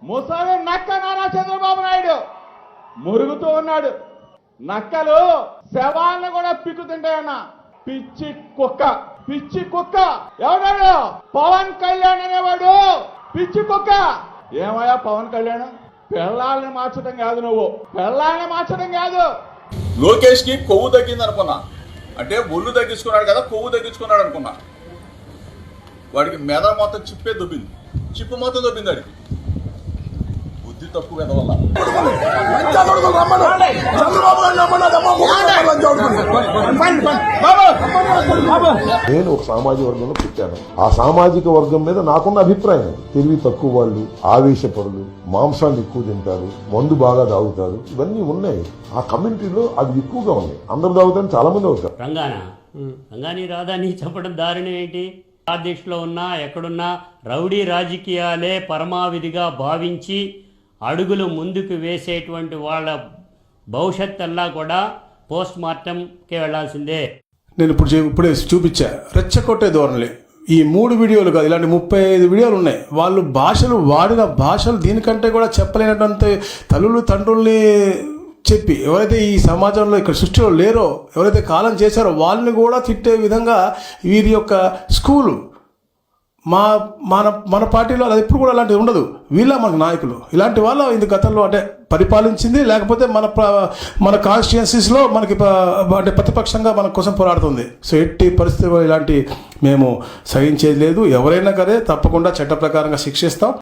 ముసలి నక్క నారా చంద్రబాబు నాయుడు మురుగుతూ ఉన్నాడు. నక్కలు శవాలను కూడా పిక్కుతుంటాయన్న. పిచ్చి కుక్క, పిచ్చి కుక్క. ఎవడాడు? పవన్ కళ్యాణ్ అనేవాడు పిచ్చి కుక్క. ఏమయ్యా పవన్ కళ్యాణ్, పెళ్ళాలని మార్చడం కాదు, నువ్వు పెళ్ళాలని మార్చడం కాదు. లోకేష్ కి కొవ్వు తగ్గింది అనుకున్నా, అంటే ఒళ్ళు తగ్గించుకున్నాడు కదా, కొవ్వు తగ్గించుకున్నాడు అనుకున్నా. వాడికి మెద మొత్తం చిప్పే దొబ్బింది, చిప్పు మొత్తం దొబ్బింది. వాడికి బుద్ధి తక్కువ కదా వల్ల. నేను ఒక సామాజిక వర్గంలో పుట్టాను. ఆ సామాజిక వర్గం మీద నాకున్న అభిప్రాయం, తెలివి తక్కువ వాళ్ళు, ఆవేశపరులు, మాంసాన్ని ఎక్కువ తింటారు, మందు బాగా తాగుతారు, ఇవన్నీ ఉన్నాయి. ఆ కమ్యూనిటీలో అవి ఎక్కువగా ఉన్నాయి. అందరు తాగుతారు, చాలా మంది అవుతారు. రంగాని రాదని చెప్పడం దారుణం ఏంటి? దేశంలో ఉన్నా ఎక్కడున్నా రౌడీ రాజకీయాలే పరమావిధిగా భావించి అడుగులు ముందుకు వేసేటువంటి వాళ్ళ భవిష్యత్తల్లా కూడా పోస్ట్ మార్టంకే వెళ్లాల్సిందే. నేను ఇప్పుడే చూపించా రెచ్చగొట్టే ధోరణి. ఈ 3 వీడియోలు కాదు, ఇలాంటి 35 వీడియోలు ఉన్నాయి. వాళ్ళు వాడిన భాషలు దీనికంటే కూడా చెప్పలేనటువంటి తల్లులు తండ్రుల్ని చెప్పి, ఎవరైతే ఈ సమాజంలో ఇక్కడ సృష్టిలో లేరో, ఎవరైతే కాలం చేశారో వాళ్ళని కూడా తిట్టే విధంగా వీరి యొక్క స్కూలు. మన పార్టీలో అది ఎప్పుడు కూడా అలాంటివి ఉండదు. వీళ్ళ మనకు నాయకులు ఇలాంటి వాళ్ళ ఇది గతంలో అంటే పరిపాలించింది, లేకపోతే మన కాన్స్టిట్యుయెన్సీస్లో మనకి అంటే ప్రతిపక్షంగా మన కోసం పోరాడుతుంది. సో ఎట్టి పరిస్థితుల్లో ఇలాంటి మేము సహించేది లేదు. ఎవరైనా కదే తప్పకుండా చట్ట ప్రకారంగా శిక్షిస్తాం.